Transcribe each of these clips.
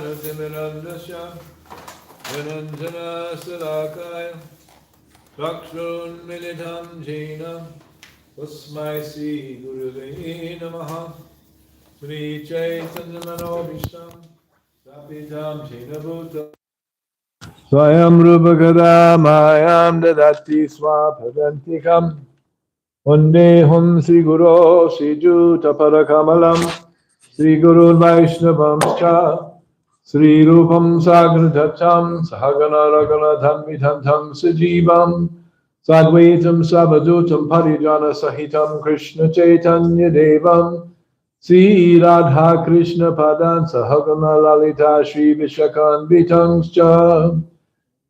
Omaganatimidandasya Vinanjana Salakaya Rakshunmilitam Jena Tasmai Sri Gurave Namaha Sri Chaitanya Manobhishtam Sapitam Jena Bhuta Swayam Rupakada Mayam Dadati Swapadantikam Vandehum Sri Guru Sri Juta Parakamalam Sri Guru Vaishnavamscha Sri Rupam Sagradatam Sahagana Ragana Dhanvitantam Sajivam Sadvaitam Savadutam Parijana Sahitam Krishna Chaitanya Devam Sri Radha Krishna Padan Sahagana Lalita Sri Vishakan Vitangscha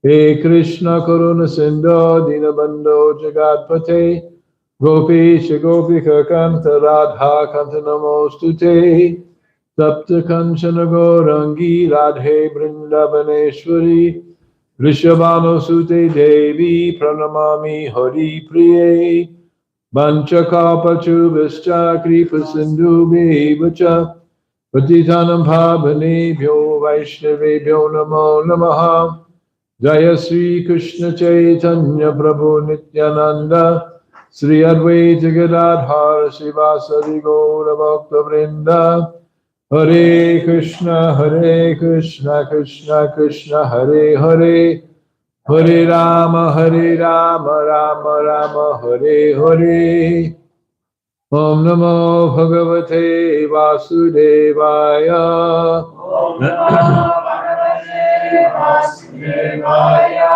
He Krishna Karuna Sindho Dinabando Jagatpate Gopesha Gopika Kanta Radha Kanta Namostute Sapta Kanchana Gaurangi Radhe Vrindavaneshwari Rishabhano Sute Devi Pranamami Hari Priye Vanchakapachubhascha Kripa Sindhu Bevacha Patitanam Bhavanebhyo Vaishnavebhyo Namo Namaha Jaya Sri Krishna Chaitanya Prabhu Nityananda Sri Advaita Gadadhar Srivasadi Gaura Bhakta Vrinda Hare Krishna Krishna Krishna Hare Hare Hare Rama Rama Rama Hare Hare Om Namo Bhagavate Vasudevaya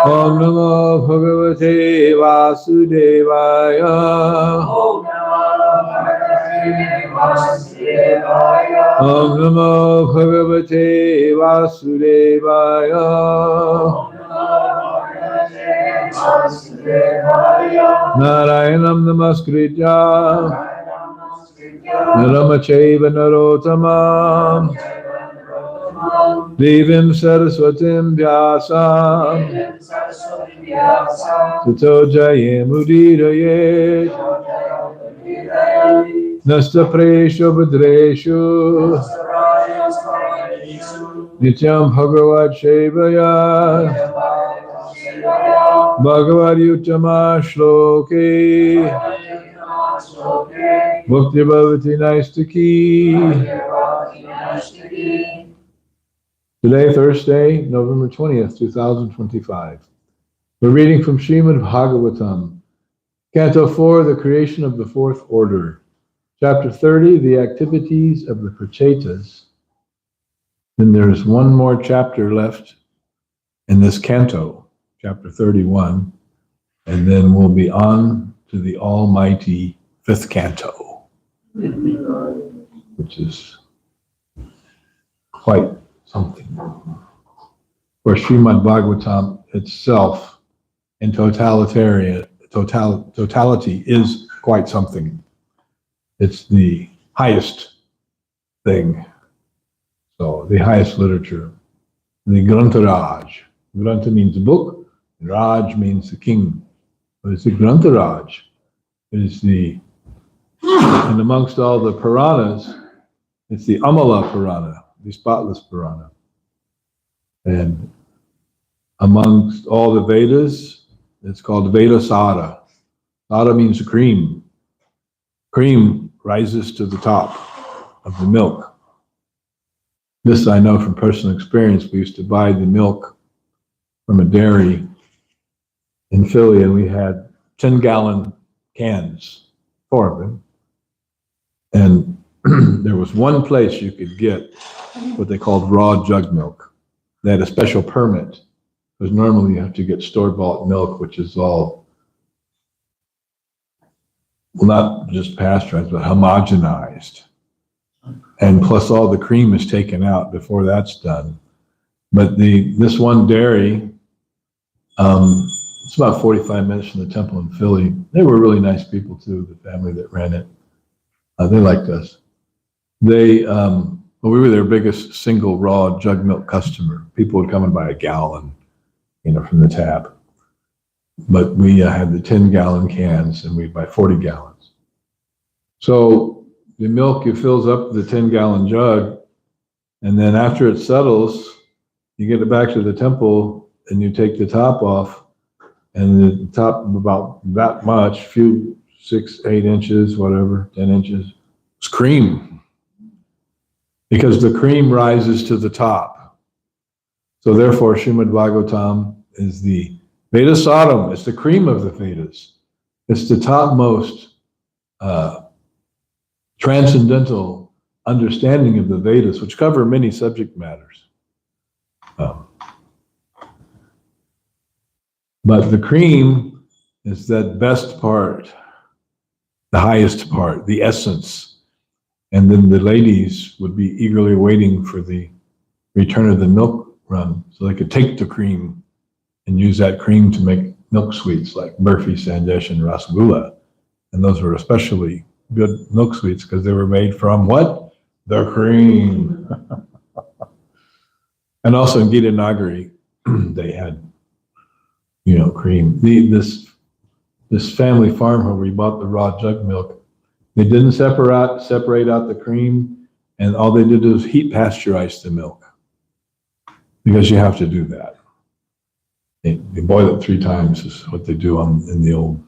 Om Namo Bhagavate Vasudevaya Om Namo Bhagavate Vasudevaya Narayanam Namaskritya Naramachaiva Narottamam Devim Saraswatim Vyasam Tato Jayam Udiraye Nasta Presho Bhadreshu Nityam Bhagavad Shevaya Bhagavad Uttama Shloke Bhakti Bhavati Naistaki. Today, Thursday, November 20th, 2025. We're reading from Srimad Bhagavatam, Canto 4, The Creation of the Fourth Order, Chapter 30, The Activities of the Prachetas. Then there's one more chapter left in this canto, Chapter 31, and then we'll be on to the almighty fifth canto, which is quite something. For Srimad Bhagavatam itself in totality is quite something. It's the highest thing. So the highest literature. The Grantaraj. Granta means book, Raj means the king. But it's the Grantaraj. It is the, and amongst all the Puranas, it's the Amala Purana, the spotless Purana. And amongst all the Vedas, it's called Veda Sada. Sada means cream. Cream rises to the top of the milk. This I know from personal experience. We used to buy the milk from a dairy in Philly, and we had 10-gallon cans, 4 of them. And there was one place you could get what they called raw jug milk. They had a special permit, because normally you have to get store-bought milk, which is all, well, not just pasteurized, but homogenized. And plus all the cream is taken out before that's done. But this one dairy, it's about 45 minutes from the temple in Philly. They were really nice people too, the family that ran it. They liked us. We were their biggest single raw jug milk customer. People would come and buy a gallon, from the tap. But we had the 10-gallon cans, and we'd buy 40 gallons. So the milk, it fills up the 10-gallon jug, and then after it settles, you get it back to the temple, and you take the top off, and the top about that much, 6, 8 inches, whatever, 10 inches, it's cream. because the cream rises to the top. So therefore, Srimad Bhagavatam is the Veda Saram. It's the cream of the Vedas. It's the topmost transcendental understanding of the Vedas, which cover many subject matters. But the cream is that best part, the highest part, the essence. And then the ladies would be eagerly waiting for the return of the milk run so they could take the cream and use that cream to make milk sweets like burfi, sandesh, and rasgulla. And those were especially good milk sweets because they were made from what? The cream. And also in Gita Nagari, they had, cream. This family farm where we bought the raw jug milk, they didn't separate out the cream, and all they did was heat pasteurize the milk because you have to do that. They boil it 3 times is what they do in the old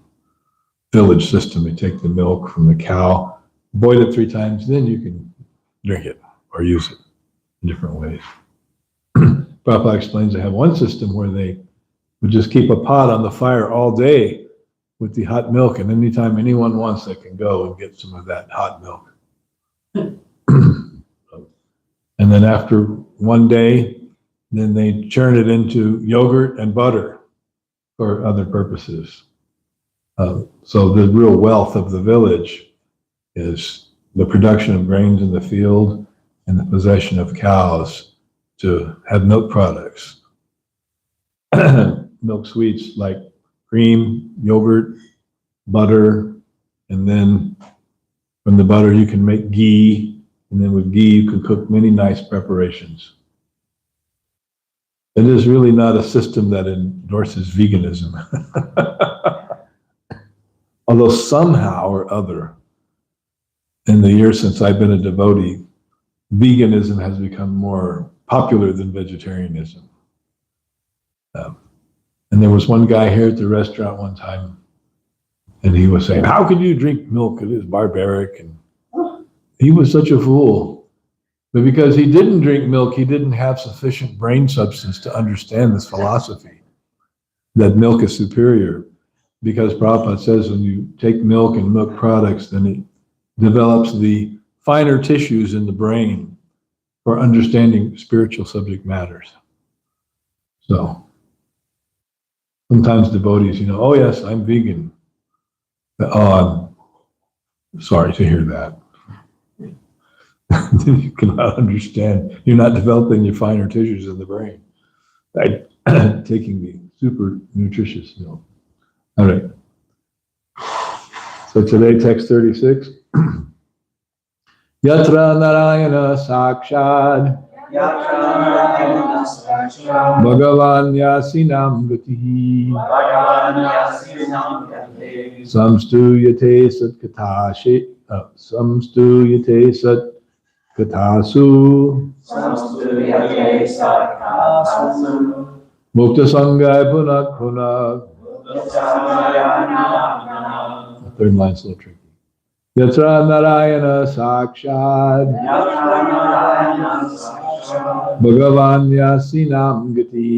village system. They take the milk from the cow, boil it 3 times, then you can drink it or use it in different ways. Prabhupada explains they have one system where they would just keep a pot on the fire all day with the hot milk, and anytime anyone wants, they can go and get some of that hot milk. And then after one day, then they churn it into yogurt and butter for other purposes. So the real wealth of the village is the production of grains in the field and the possession of cows to have milk products. Milk sweets like cream, yogurt, butter, and then from the butter you can make ghee, and then with ghee you can cook many nice preparations. It is really not a system that endorses veganism. Although somehow or other, in the years since I've been a devotee, veganism has become more popular than vegetarianism. And there was one guy here at the restaurant one time, and he was saying, "How could you drink milk? It is barbaric." And he was such a fool. But because he didn't drink milk, he didn't have sufficient brain substance to understand this philosophy, that milk is superior. Because Prabhupada says when you take milk and milk products, then it develops the finer tissues in the brain for understanding spiritual subject matters. So sometimes devotees, oh yes, I'm vegan. Oh, I'm sorry to hear that. You cannot understand. You're not developing your finer tissues in the brain by taking the super nutritious milk. All right. So today, text 36. Yatra Narayana Sakshad Bhagavan Yasinam Gatihi Samstuyate Sat Katasu Mukta Sangai Punak Punak. The third line's a little tricky. Yatra Narayana Sakshad Bhagavan Yasinam Gati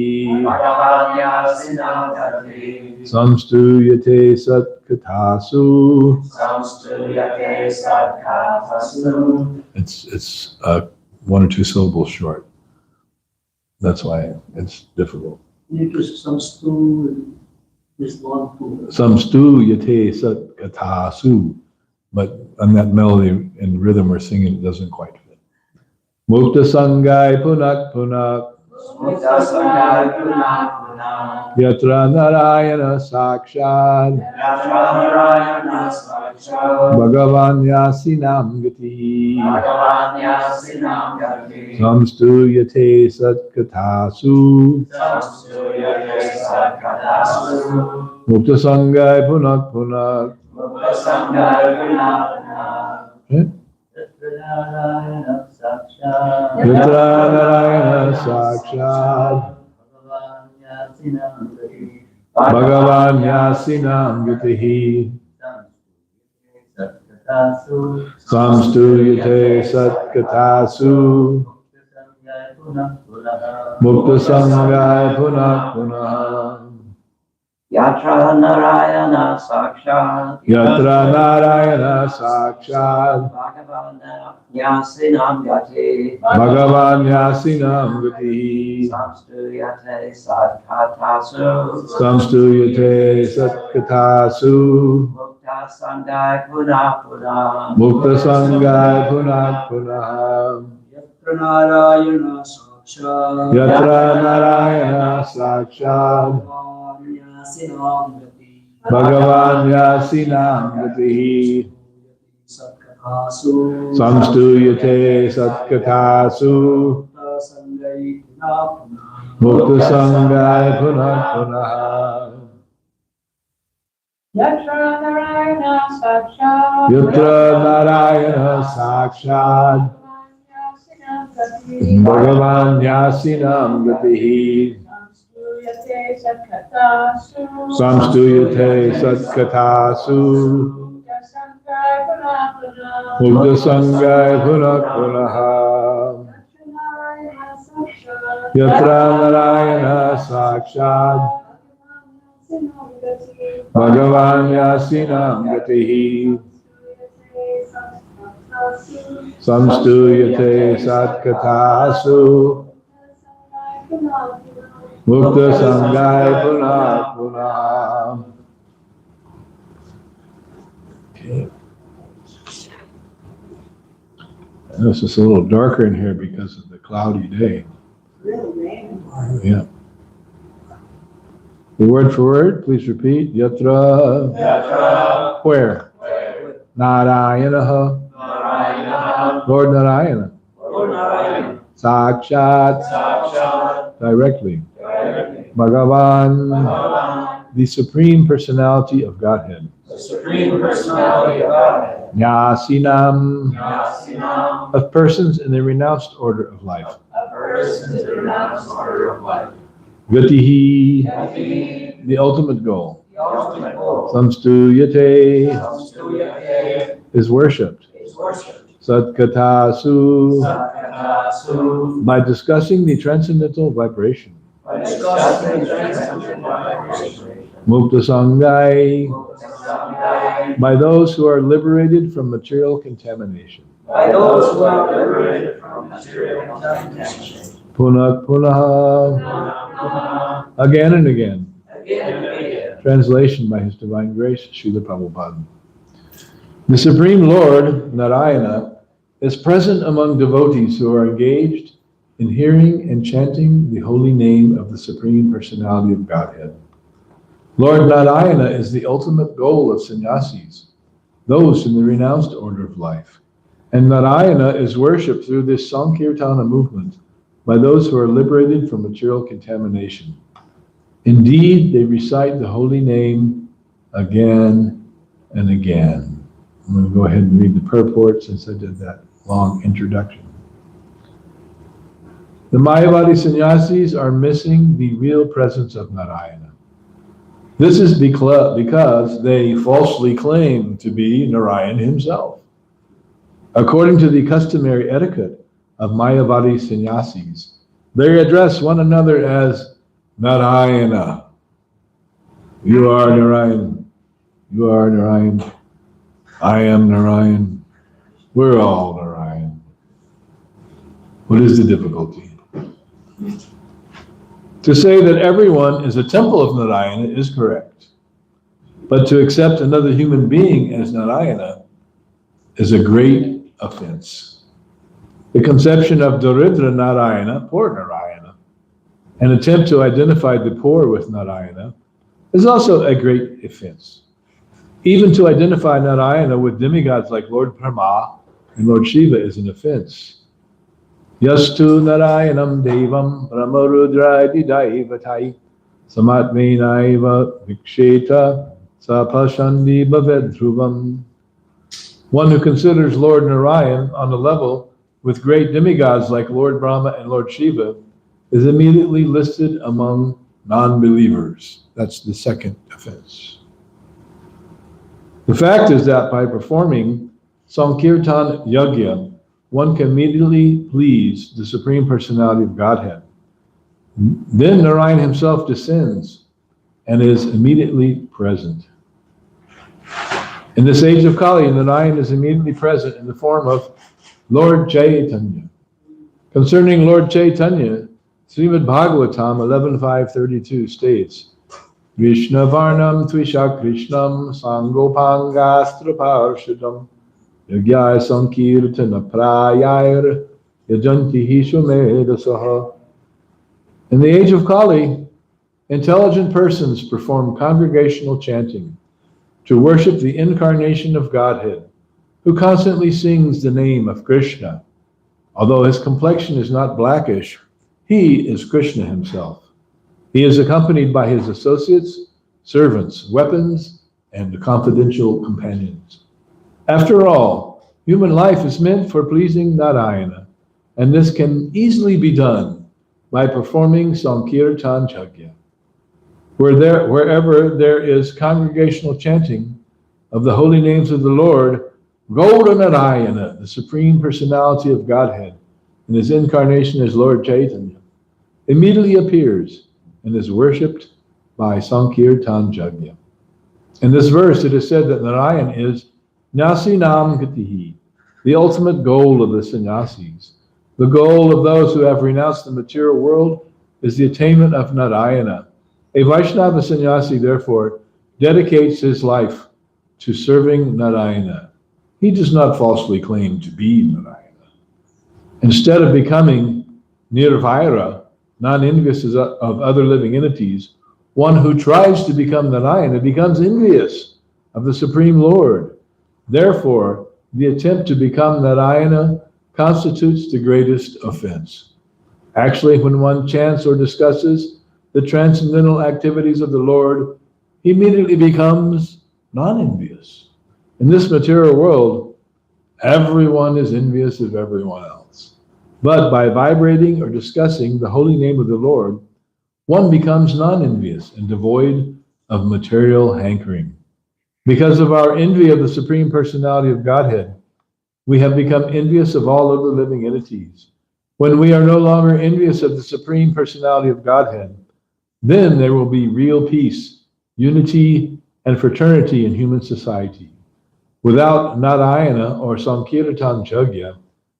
Samstuyate Sat Katasu. It's 1 or 2 syllables short. That's why it's difficult. Samstu yate sat katasu, but on that melody and rhythm we're singing, it doesn't quite fit. Mukta sangai punak punak yatra narayana sakshad Bhagavan yasinam gati samstu yate sat katasu Mukta sangai punak punak. Yatra narayana sakshad Bhagavan yasinam gatihi Samstuyate Satkatasu Mukta Sangaya Punah Punah Yatra Narayana Sakshat Bhagavan Yasinam Gati Bhagavan Yasinam Gati Samstuyate Satkatasu Samstuyate Satkatasu Mukta Sangay Punah Punah Mukta Sangaya Punah Punah Yatra Narayana Sakshat Yatra Narayana Sakshat Yasinam Gati Bhagavan Yasinam Gati Satkatasu Samstuyate Satkatasu Sangay Punah Punah Mukta Sangaya Punah Punah Yatra Narayana Sakshat Yatra Narayana Sakshat Yasinam Gati Bhagavan Yasinam Gati Samstuyate Satkatasu Samstuyate Satkatasu Sankaya Punah Punah Mukta Sangaya Punah Punah Narayana Sakshat Yatra Narayana Sakshat Yasinam Gati Bhagavan Yasinam Gati Samstuyate Satkatasu Mukta Sangaya Punah Punah. Okay. It's just a little darker in here because of the cloudy day. Yeah. The word for word, please repeat. Yatra. Yatra Where? Narayanaha. Narayana Lord Narayana. Narayana Sakshat. Sakshat Directly. Directly Bhagavan. Bhagavan The Supreme Personality of Godhead. the Supreme Personality of Godhead Nyasinam. Yasinam Of persons in the renounced order of life. a person in the renounced order of life Gatihi. Gati The ultimate goal. the ultimate goal Samstuyate. Samstuyate Is worshipped. is worshipped Satkatasu. Satkatasu By discussing the transcendental vibration. by discussing the transcendental vibration Mukta Sangai. Sangay By those who are liberated from material contamination. by those who are liberated from material contamination Punak Punaha. Again and again. again and again. Translation by His Divine Grace, Srila Prabhupada. The Supreme Lord, Narayana, is present among devotees who are engaged in hearing and chanting the holy name of the Supreme Personality of Godhead. Lord Narayana is the ultimate goal of sannyasis, those in the renounced order of life. And Narayana is worshipped through this Sankirtana movement by those who are liberated from material contamination. Indeed, they recite the holy name again and again. I'm going to go ahead and read the purport since I did that long introduction. The Mayavadi sannyasis are missing the real presence of Narayana. This is because they falsely claim to be Narayana himself. According to the customary etiquette of Mayavadi sannyasis, they address one another as Narayana. You are Narayan. You are Narayan. I am Narayan. We're all Narayan. What is the difficulty? To say that everyone is a temple of Narayana is correct. But to accept another human being as Narayana is a great offense. The conception of Daridra Narayana, poor Narayana, an attempt to identify the poor with Narayana, is also a great offense. Even to identify Narayana with demigods like Lord Brahma and Lord Shiva is an offense. Yastu Narayanam Devam Brahmarudra Daivatai Samatmenaiva Viksheta Sapashandi Bhavedruvam. One who considers Lord Narayan on a level with great demigods like Lord Brahma and Lord Shiva is immediately listed among non-believers. That's the second offense. The fact is that by performing Sankirtan Yagya, one can immediately please the Supreme Personality of Godhead. Then Narayana himself descends and is immediately present. In this age of Kali, Narayana is immediately present in the form of Lord Chaitanya. Concerning Lord Chaitanya, Srimad Bhagavatam 11.5.32 states, Krishna Varnam Tvisha Krishnam Sangopangastra Parshadam Yagyaya Sankirtana Prayayar Yajanti Hishumedasaha. In the age of Kali, intelligent persons perform congregational chanting to worship the incarnation of Godhead, who constantly sings the name of Krishna. Although his complexion is not blackish, he is Krishna himself. He is accompanied by his associates, servants, weapons, and confidential companions. After all, human life is meant for pleasing Narayana, and this can easily be done by performing Sankirtan Yagya. Wherever there is congregational chanting of the holy names of the Lord, Golden Narayana, the Supreme Personality of Godhead, in his incarnation as Lord Chaitanya, immediately appears and is worshipped by Sankirtan Yagya. In this verse, it is said that Narayan is Nasinam Gatihi, the ultimate goal of the sannyasis. The goal of those who have renounced the material world is the attainment of Narayana. A Vaishnava sannyasi, therefore, dedicates his life to serving Narayana. He does not falsely claim to be Narayana. Instead of becoming nirvaira, non-envious of other living entities, one who tries to become Narayana becomes envious of the Supreme Lord. Therefore, the attempt to become Narayana constitutes the greatest offense. Actually, when one chants or discusses the transcendental activities of the Lord, he immediately becomes non-envious. In this material world, everyone is envious of everyone else. But by vibrating or discussing the holy name of the Lord, one becomes non-envious and devoid of material hankering. Because of our envy of the Supreme Personality of Godhead, we have become envious of all other living entities. When we are no longer envious of the Supreme Personality of Godhead, then there will be real peace, unity, and fraternity in human society. Without Narayana or Sankirtan Yagya,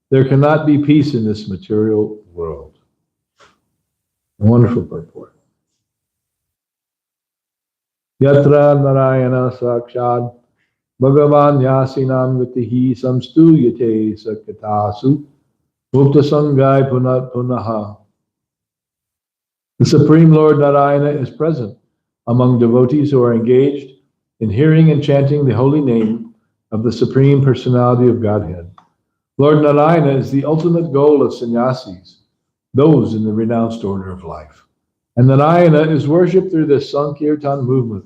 there cannot be peace in this material world. A wonderful purport. Yatra Narayana Sakshad Bhagavan Yasinam Vitihi Samstuyate Sakatasu Mukta Sangai Punat Punaha. The Supreme Lord Narayana is present among devotees who are engaged in hearing and chanting the holy name of the Supreme Personality of Godhead. Lord Narayana is the ultimate goal of sannyasis, those in the renounced order of life. And Narayana is worshipped through this Sankirtan movement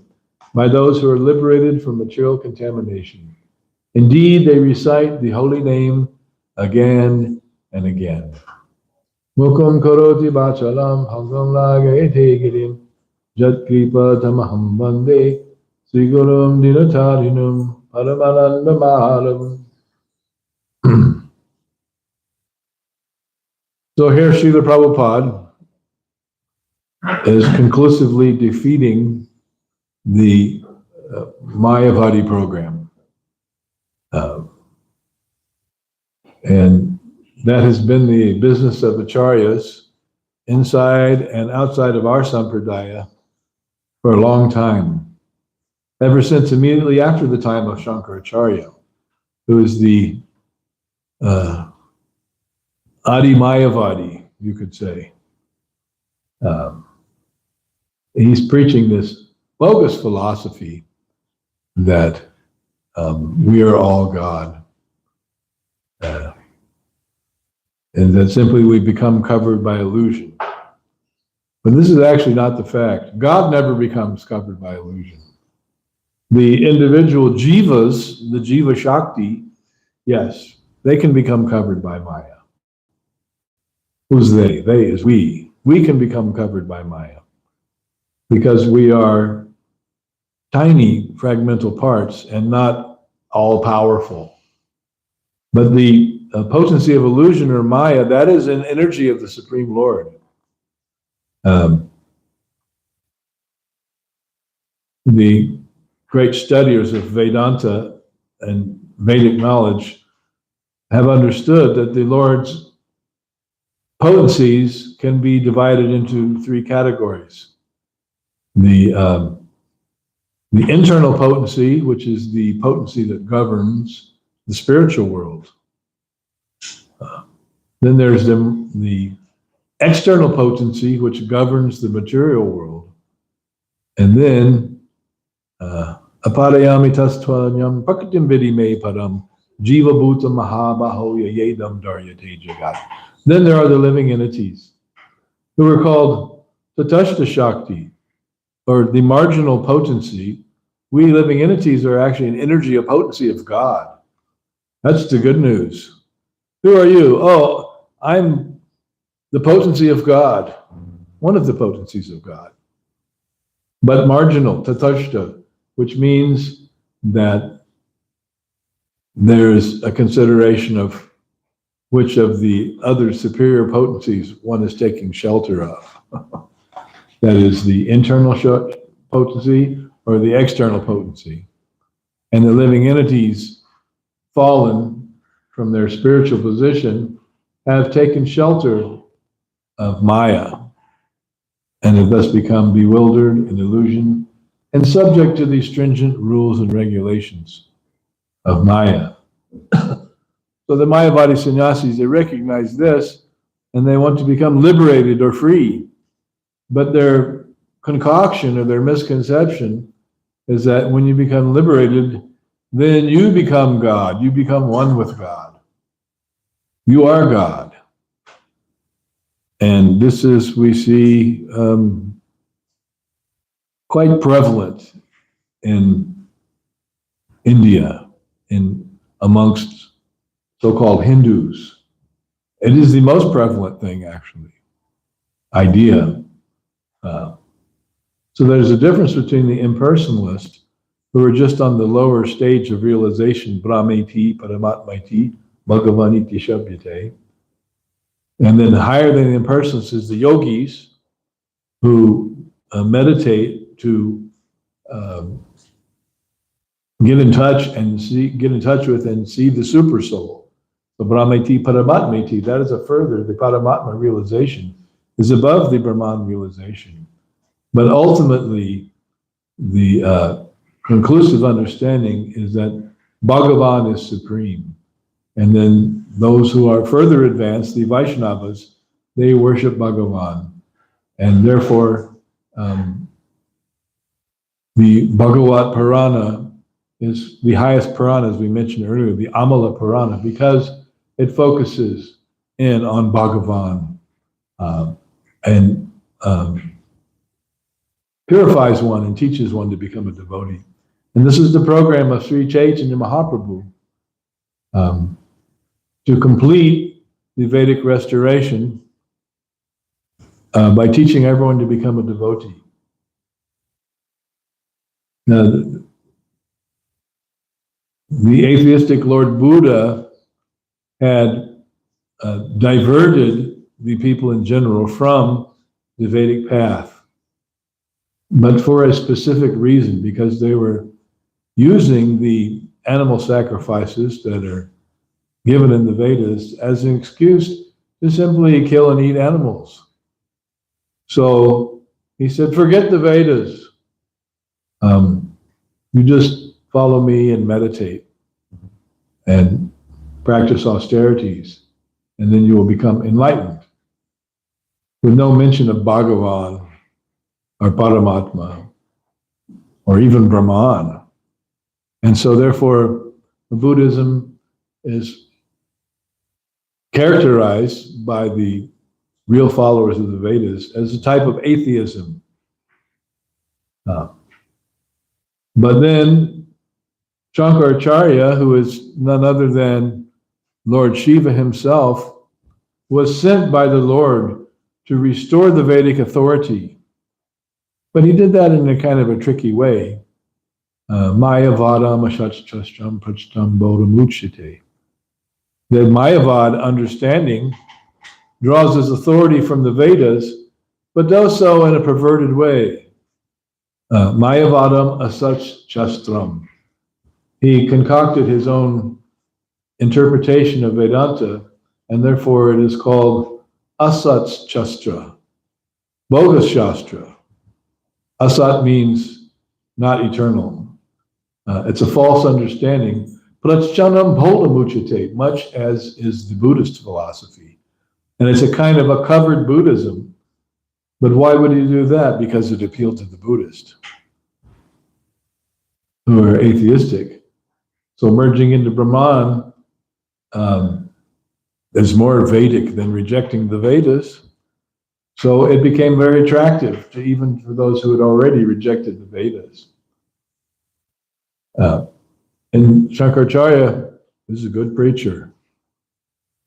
by those who are liberated from material contamination. Indeed, they recite the holy name again and again. Mukum karoti bachalam hangam lagayate girim jat kripa tamaham bande Sri Gurum Dinotarinum Paramananda Maharam. So here Srila Prabhupada is conclusively defeating the Mayavadi program. And that has been the business of acharyas inside and outside of our sampradaya for a long time. Ever since immediately after the time of Shankaracharya, who is the Adi Mayavadi, you could say. He's preaching this bogus philosophy that we are all God. And that simply we become covered by illusion. But this is actually not the fact. God never becomes covered by illusion. The individual jivas, the jiva shakti, yes, they can become covered by Maya. Who's they? They is we. We can become covered by Maya because we are tiny fragmental parts and not all powerful. But the potency of illusion or Maya, that is an energy of the Supreme Lord. The great studiers of Vedanta and Vedic knowledge have understood that the Lord's potencies can be divided into three categories. The internal potency, which is the potency that governs the spiritual world. Then there's the external potency, which governs the material world. And then, aparayami tastvanyam prakritim vidi me param jiva bhuta mahabahoya yedam daryate jagat. Then there are the living entities, who are called tatashta shakti, or the marginal potency. We living entities are actually an energy, a potency of God. That's the good news. Who are you? Oh, I'm the potency of God, one of the potencies of God. But marginal, tatashta, which means that there's a consideration of which of the other superior potencies one is taking shelter of. That is the internal potency or the external potency. And the living entities fallen from their spiritual position have taken shelter of Maya and have thus become bewildered in illusion and subject to the stringent rules and regulations of Maya. So the Mayavadi sannyasis, they recognize this and they want to become liberated or free. But their concoction or their misconception is that when you become liberated, then you become God. You become one with God. You are God. And this is, we see, quite prevalent in India, amongst so-called Hindus. It is the most prevalent thing, actually, idea. So there's a difference between the impersonalists, who are just on the lower stage of realization, Brahmeti, Paramatmaiti, Bhagavaniti Shabhyate. And then higher than the impersonalists is the yogis, who meditate to get in touch with and see the super soul. The Brahmeti Paramatmeti, that is a further, the Paramatma realization is above the Brahman realization. But ultimately, the conclusive understanding is that Bhagavan is supreme. And then those who are further advanced, the Vaishnavas, they worship Bhagavan. And therefore, the Bhagavat Purana is the highest Purana, as we mentioned earlier, the Amala Purana, because it focuses in on Bhagavan and purifies one and teaches one to become a devotee. And this is the program of Sri Chaitanya Mahaprabhu to complete the Vedic restoration by teaching everyone to become a devotee. Now, the atheistic Lord Buddha had diverted the people in general from the Vedic path, but for a specific reason, because they were using the animal sacrifices that are given in the Vedas as an excuse to simply kill and eat animals. So he said, forget the Vedas. You just follow me and meditate and practice austerities, and then you will become enlightened. With no mention of Bhagavan or Paramatma or even Brahman. And so therefore, Buddhism is characterized by the real followers of the Vedas as a type of atheism. But then Shankaracharya, who is none other than Lord Shiva himself, was sent by the Lord to restore the Vedic authority. But he did that in a kind of a tricky way. Maya vadam ashachchastam prachtam bodham uchite. The Mayavad understanding draws his authority from the Vedas, but does so in a perverted way. Mayavadam asach chastram. He concocted his own interpretation of Vedanta, and therefore it is called asat shastra, bogus shastra. Asat means not eternal. It's a false understanding. Prachanam bhodamuchate, much as is the Buddhist philosophy. And it's a kind of a covered Buddhism. But why would he do that? Because it appealed to the Buddhists, who are atheistic. So merging into Brahman is more Vedic than rejecting the Vedas. So it became very attractive to even for those who had already rejected the Vedas. And Shankaracharya is a good preacher,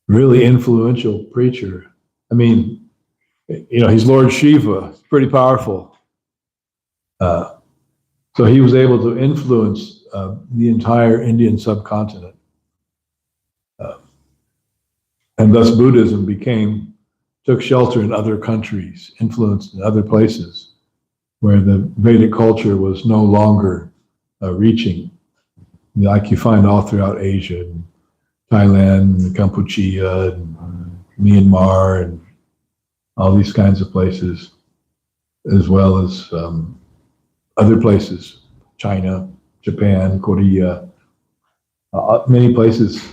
really influential preacher. I mean, he's Lord Shiva, pretty powerful. So he was able to influence the entire Indian subcontinent. And thus Buddhism took shelter in other countries, influenced in other places where the Vedic culture was no longer reaching, like you find all throughout Asia, and Thailand, and Cambodia, and Myanmar, and all these kinds of places, as well as other places, China, Japan, Korea, many places.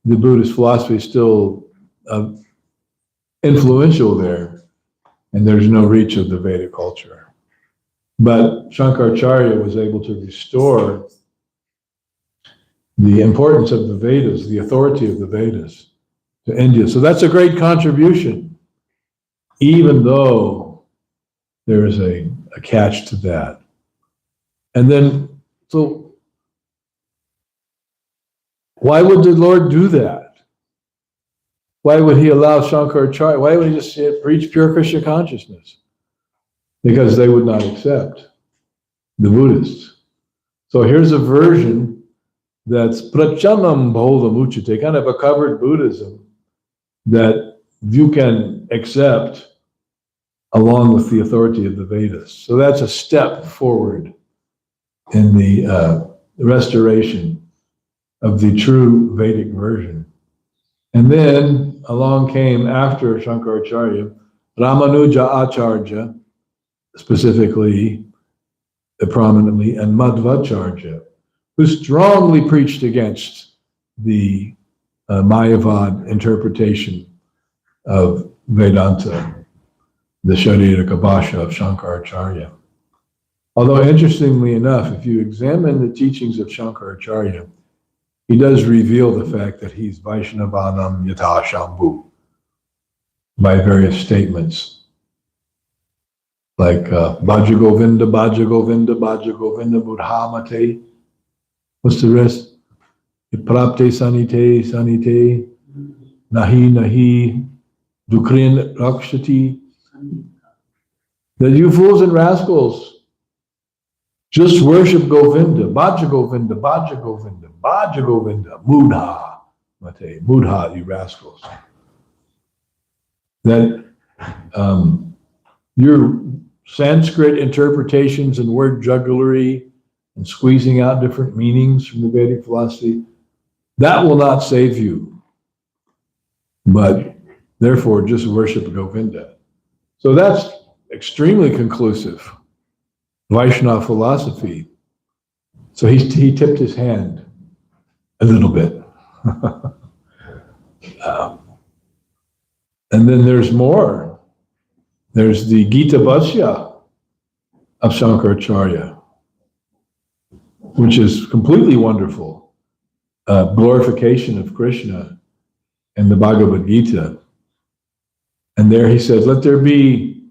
The Buddhist philosophy is still influential there, and there's no reach of the Vedic culture. But Shankaracharya was able to restore the importance of the Vedas, the authority of the Vedas to India. So that's a great contribution, even though there is a catch to that. And then, so why would the Lord do that? Why would he allow Shankaracharya? Why would he just preach pure Krishna consciousness? Because they would not accept the Buddhists. So here's a version that's prachanam bhodamuchate, kind of a covered Buddhism that you can accept along with the authority of the Vedas. So that's a step forward in the restoration of the true Vedic version. And then along came after Shankaracharya, Ramanuja Acharya, specifically, prominently, and Madhvacharya, who strongly preached against the Mayavad interpretation of Vedanta, the Sharirika Bhasha of Shankaracharya. Although interestingly enough, if you examine the teachings of Shankaracharya, he does reveal the fact that he's Vaishnavanam Yatha Shambhu by various statements. Like Bhaja Govinda, Bhaja Govinda, Bhaja Govinda, Buddhamate. What's the rest? Prapte Sanite, Sanite, Nahi Nahi, Dukrin Rakshati. That you fools and rascals just worship Govinda, Bhaja Govinda, Bhaja Govinda, Bhaja Govinda, Mudha, Mate, Mudha, you rascals. That your Sanskrit interpretations and word jugglery and squeezing out different meanings from the Vedic philosophy, that will not save you. But therefore, just worship Govinda. So that's extremely conclusive Vaishnava philosophy. So he tipped his hand a little bit. And then there's more. There's the Gita Bhashya of Shankaracharya, which is completely wonderful. Glorification of Krishna in the Bhagavad Gita. And there he says, let there be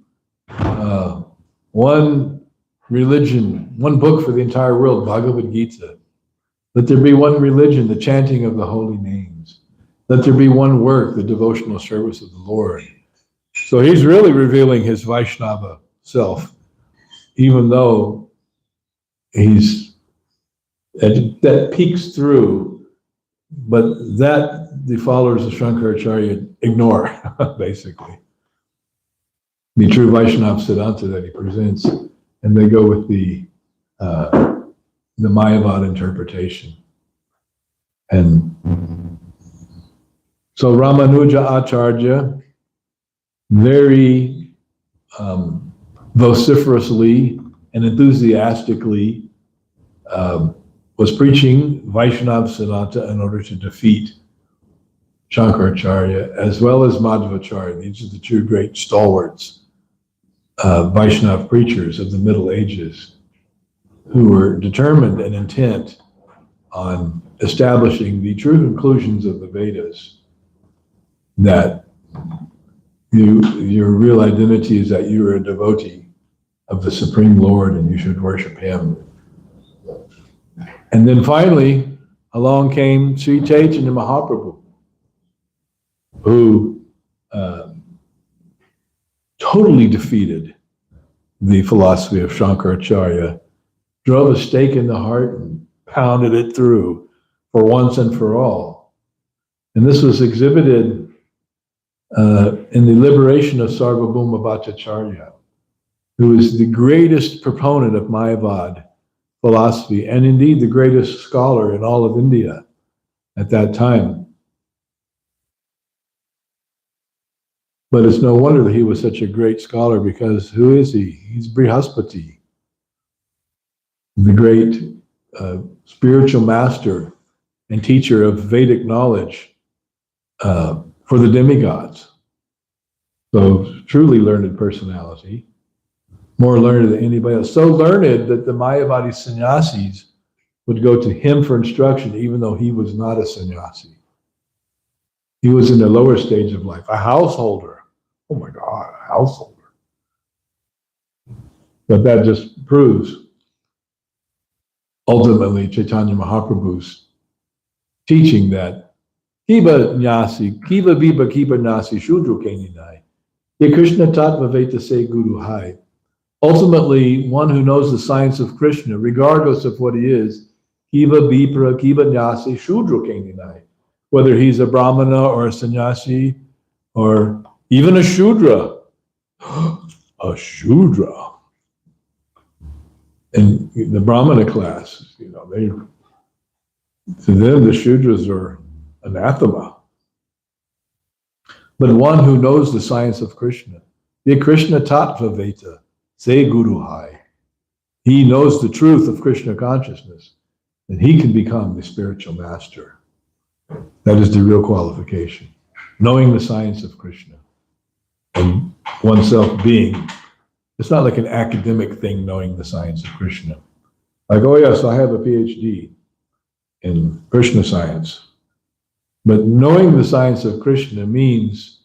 one religion, one book for the entire world, Bhagavad Gita. Let there be one religion, the chanting of the holy names. Let there be one work, the devotional service of the Lord. So he's really revealing his Vaishnava self, even though that peeks through but that the followers of Shankaracharya ignore, basically. The true Vaishnava Siddhanta that he presents, and they go with the Mayavad interpretation. And so Ramanuja Acharya very vociferously and enthusiastically was preaching Vaishnava Siddhanta in order to defeat Shankaracharya as well as Madhvacharya. These are the two great stalwarts, Vaishnava preachers of the Middle Ages, who were determined and intent on establishing the true conclusions of the Vedas, that your real identity is that you are a devotee of the Supreme Lord and you should worship Him. And then finally, along came Sri Chaitanya Mahaprabhu, who totally defeated the philosophy of Shankaracharya, drove a stake in the heart and pounded it through for once and for all. And this was exhibited in the liberation of Sarvabhauma Bhattacharya, who is the greatest proponent of Mayavad philosophy, and indeed the greatest scholar in all of India at that time. But it's no wonder that he was such a great scholar, because who is he? He's Brihaspati, the great spiritual master and teacher of Vedic knowledge for the demigods. So truly learned personality, more learned than anybody else. So learned that the Mayavadi sannyasis would go to him for instruction, even though he was not a sannyasi. He was in the lower stage of life, a householder. Oh my God, a householder. But that just proves ultimately Chaitanya Mahaprabhu's teaching that Kiba Nyasi, Kiba Biba Kiba Nasi Shudru Keninai, Ye Krishna Tattva Veta Se Guru Hai. Ultimately, one who knows the science of Krishna, regardless of what he is, Kiva Bipra, Kiva Nyasi, Shudra Keninai, whether he's a Brahmana or a sannyasi or even a Shudra. A Shudra. In the Brahmana class, to them, the Shudras are anathema. But one who knows the science of Krishna, the Krishna Tattva Veta, Se Guru Hai, he knows the truth of Krishna consciousness, and he can become the spiritual master. That is the real qualification. Knowing the science of Krishna and oneself being. It's not like an academic thing, knowing the science of Krishna. Like, oh yes, I have a PhD in Krishna science. But knowing the science of Krishna means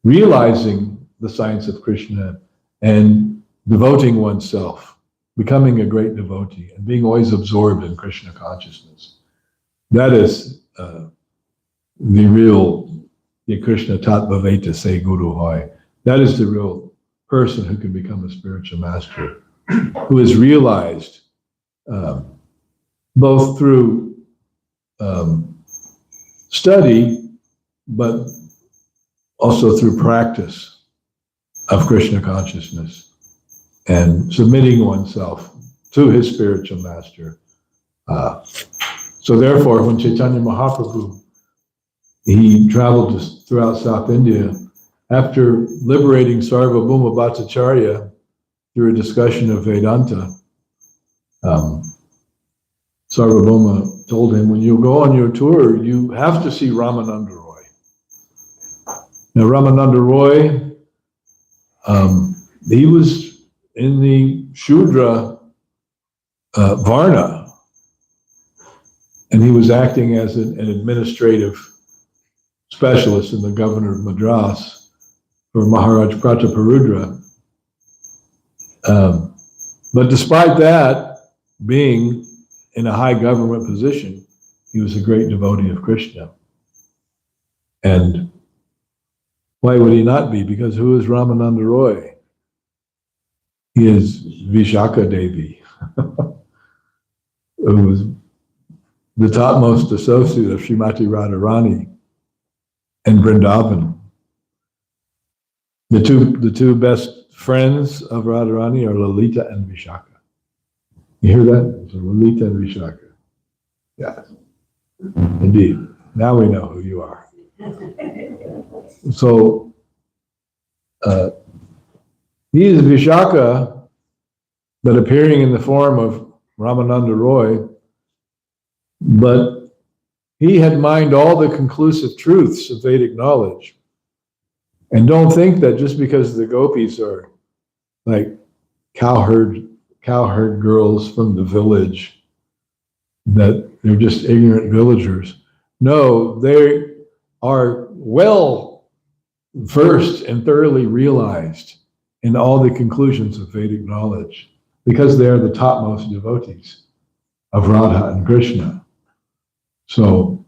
realizing the science of Krishna and devoting oneself, becoming a great devotee, and being always absorbed in Krishna consciousness. That is the Krishna Tattva Veta Se Guru Hai. That is the real person who can become a spiritual master, who is realized both through study, but also through practice of Krishna consciousness and submitting oneself to his spiritual master. So therefore, when Chaitanya Mahaprabhu, he traveled throughout South India, after liberating Sarvabhauma Bhattacharya through a discussion of Vedanta, Sarvabhauma told him, when you go on your tour, you have to see Ramananda Roy. Now, Ramananda Roy, he was in the Shudra Varna, and he was acting as an administrative specialist in the governor of Madras for Maharaj Prataparudra. But despite that, being in a high government position, he was a great devotee of Krishna. And why would he not be? Because who is Ramananda Roy? He is Vishaka Devi, who was the topmost associate of Srimati Radharani and Vrindavan. The two best friends of Radharani are Lalita and Vishaka. You hear that? So Lalita and Vishaka. Yes, indeed. Now we know who you are. So he is Vishaka, but appearing in the form of Ramananda Roy, but he had mined all the conclusive truths of Vedic knowledge. And don't think that just because the gopis are like cowherd girls from the village, that they're just ignorant villagers. No, they are well versed and thoroughly realized in all the conclusions of Vedic knowledge, because they are the topmost devotees of Radha and Krishna. So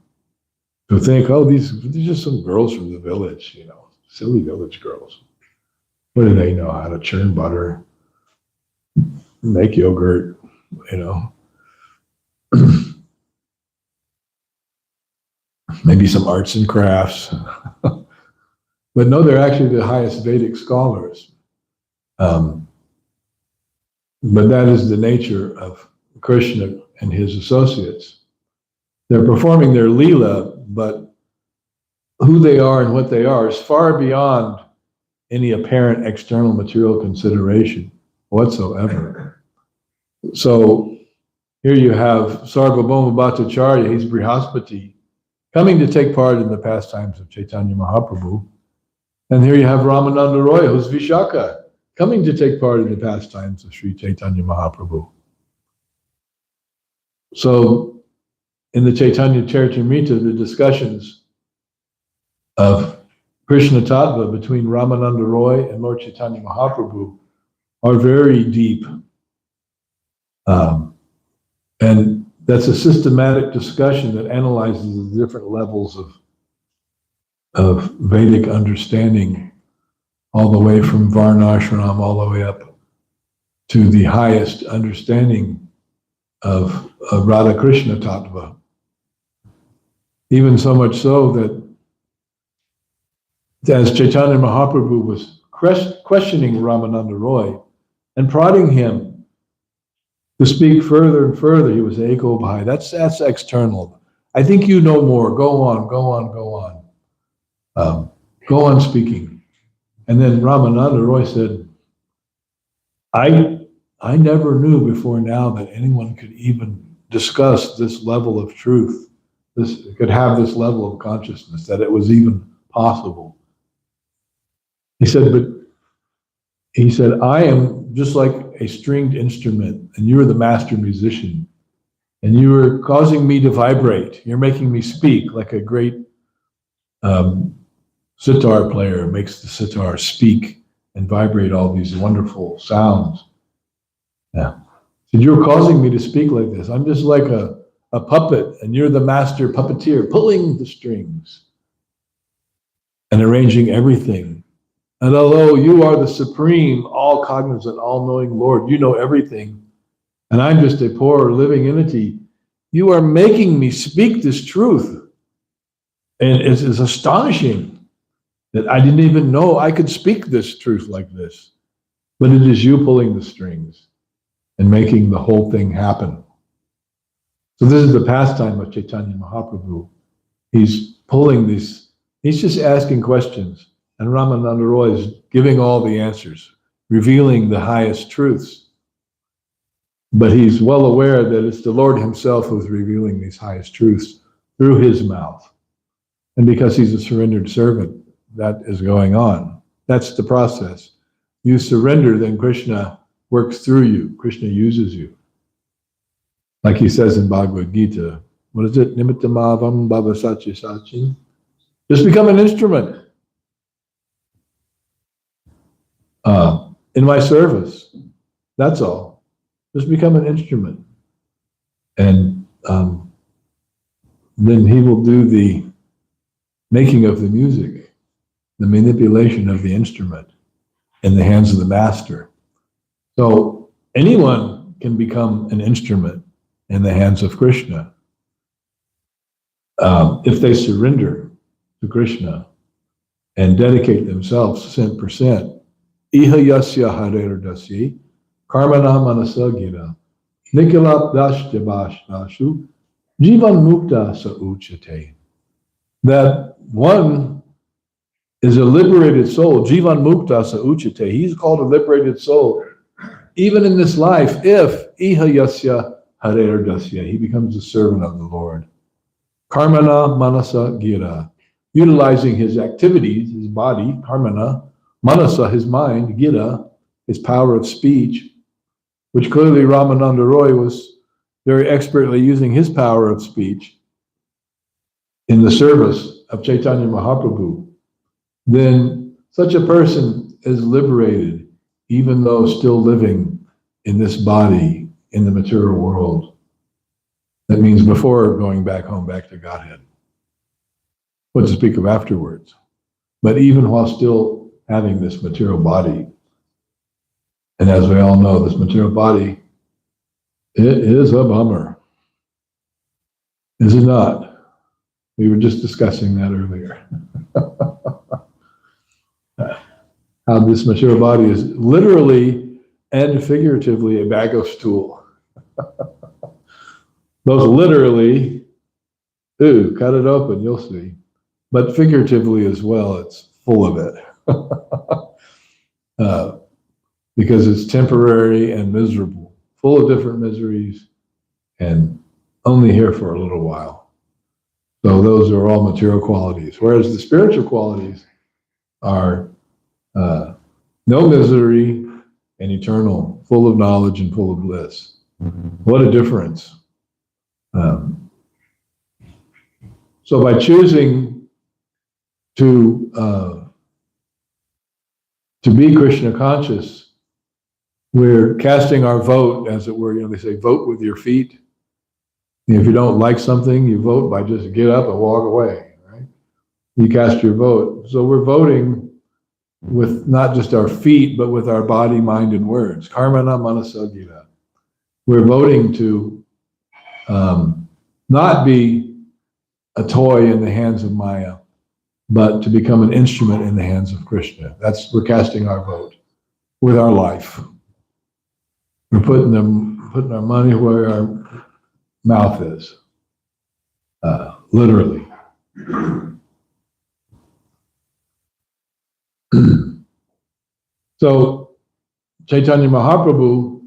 to think, oh, these are just some girls from the village, you know, silly village girls. What do they know? How to churn butter, make yogurt, you know. Maybe some arts and crafts. But no, they're actually the highest Vedic scholars. But that is the nature of Krishna and his associates. They're performing their Leela, but who they are and what they are is far beyond any apparent external material consideration whatsoever. So here you have Sarvabhauma Bhattacharya, he's Brihaspati, coming to take part in the pastimes of Chaitanya Mahaprabhu. And here you have Ramananda Roy, who's Vishaka, coming to take part in the pastimes of Sri Chaitanya Mahaprabhu. So in the Chaitanya Charitamrita, the discussions of Krishna Tattva between Ramananda Roy and Lord Chaitanya Mahaprabhu are very deep. And that's a systematic discussion that analyzes the different levels of Vedic understanding, all the way from Varnashram all the way up to the highest understanding of Radha Krishna Tattva. Even so much so that as Chaitanya Mahaprabhu was questioning Ramananda Roy and prodding him to speak further and further, he was Eko Bhai. That's external. I think you know more. Go on, go on, go on. Go on speaking. And then Ramananda Roy said, I never knew before now that anyone could even discuss this level of truth. This could have this level of consciousness, that it was even possible. He said, I am just like a stringed instrument, and you are the master musician, and you are causing me to vibrate. You're making me speak like a great sitar player makes the sitar speak and vibrate all these wonderful sounds. Yeah. He said, you're causing me to speak like this. I'm just like a puppet, and you're the master puppeteer, pulling the strings and arranging everything. And although you are the supreme, all-cognizant, all-knowing Lord, you know everything, and I'm just a poor living entity, you are making me speak this truth. And it's astonishing that I didn't even know I could speak this truth like this. But it is you pulling the strings and making the whole thing happen. So this is the pastime of Chaitanya Mahaprabhu. He's pulling these, he's just asking questions. And Ramananda Roy is giving all the answers, revealing the highest truths. But he's well aware that it's the Lord himself who's revealing these highest truths through his mouth. And because he's a surrendered servant, that is going on. That's the process. You surrender, then Krishna works through you. Krishna uses you. Like he says in Bhagavad Gita, what is it? Nimittamavam bhavasachi sachi. Just become an instrument. In my service. That's all. Just become an instrument. And then he will do the making of the music, the manipulation of the instrument in the hands of the master. So anyone can become an instrument in the hands of Krishna. if they surrender to Krishna and dedicate themselves 100%, iha yasya harer dasya karmana manasa gira nikilap dashu jivan mukta sa uchate. That one is a liberated soul, jivan mukta sa uchate. He's called a liberated soul, even in this life, if iha yasya harer dasya, he becomes a servant of the Lord. Karmana manasa gira, utilizing his activities, his body, karmana, manasa, his mind, gira, his power of speech, which clearly Ramananda Roy was very expertly using his power of speech in the service of Chaitanya Mahaprabhu, then such a person is liberated, even though still living in this body in the material world. That means before going back home, back to Godhead. What to speak of afterwards. But even while still having this material body, and as we all know, this material body, it is a bummer. Is it not? We were just discussing that earlier. How this material body is literally and figuratively a bag of stool. Both literally, cut it open, you'll see. But figuratively as well, it's full of it. Because it's temporary and miserable, full of different miseries, and only here for a little while. So those are all material qualities. Whereas the spiritual qualities are no misery and eternal, full of knowledge and full of bliss. What a difference. So by choosing to be Krishna conscious, we're casting our vote, as it were. They say, vote with your feet. If you don't like something, you vote by just get up and walk away, right? You cast your vote. So we're voting with not just our feet, but with our body, mind, and words. Karmana manasa gira. We're voting to not be a toy in the hands of Maya, but to become an instrument in the hands of Krishna. We're casting our vote with our life. We're putting our money where our mouth is, literally. So Chaitanya Mahaprabhu,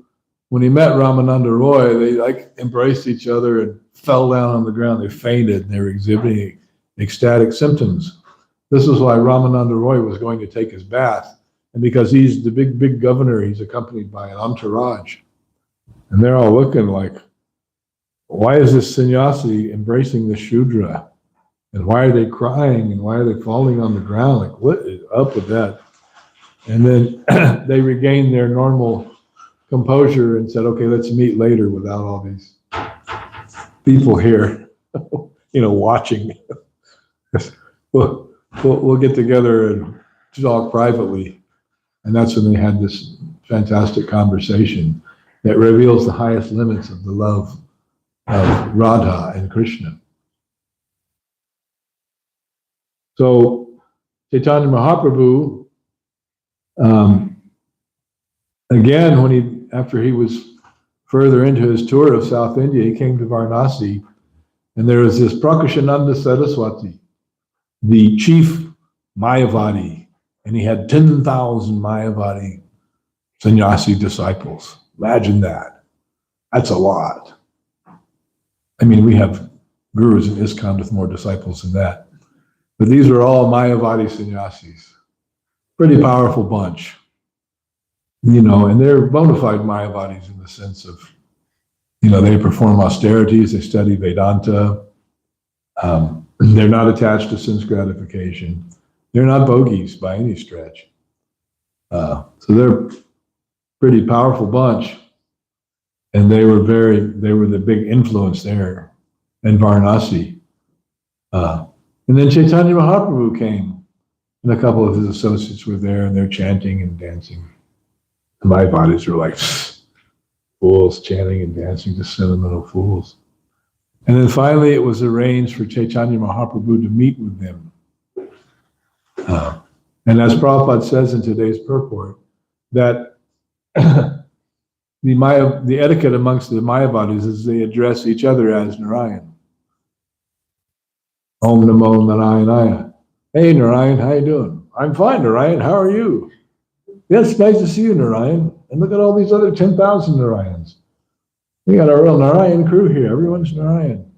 when he met Ramananda Roy, they embraced each other and fell down on the ground. They fainted and they were exhibiting ecstatic symptoms. This is why Ramananda Roy was going to take his bath. And because he's the big governor, he's accompanied by an entourage. And they're all looking like, why is this sannyasi embracing the Shudra? And why are they crying? And why are they falling on the ground? Like, what is up with that? And then they regained their normal composure and said, okay, let's meet later without all these people here, watching. We'll get together and talk privately. And that's when they had this fantastic conversation that reveals the highest limits of the love of Radha and Krishna. So Chaitanya Mahaprabhu, again, after he was further into his tour of South India, he came to Varanasi, and there was this Prakashananda Saraswati, the chief Mayavadi, and he had 10,000 Mayavadi sannyasi disciples. Imagine that. That's a lot. I mean, we have gurus in ISKCON with more disciples than that. But these are all Mayavadi sannyasis. Pretty powerful bunch. And they're bona fide Mayavadis in the sense of, they perform austerities, they study Vedanta. They're not attached to sense gratification. They're not bogies by any stretch. So they're a pretty powerful bunch. And they were the big influence there in Varanasi. And then Chaitanya Mahaprabhu came, and a couple of his associates were there, and they're chanting and dancing. And my bodies were like fools chanting and dancing, just sentimental fools. And then finally, it was arranged for Chaitanya Mahaprabhu to meet with them. And as Prabhupada says in today's purport, that the etiquette amongst the Mayavadis is they address each other as Narayan. Om Namo Narayanaya. Hey Narayan, how you doing? I'm fine, Narayan. How are you? Yes, nice to see you, Narayan. And look at all these other 10,000 Narayans. We got a real Narayan crew here. Everyone's Narayan.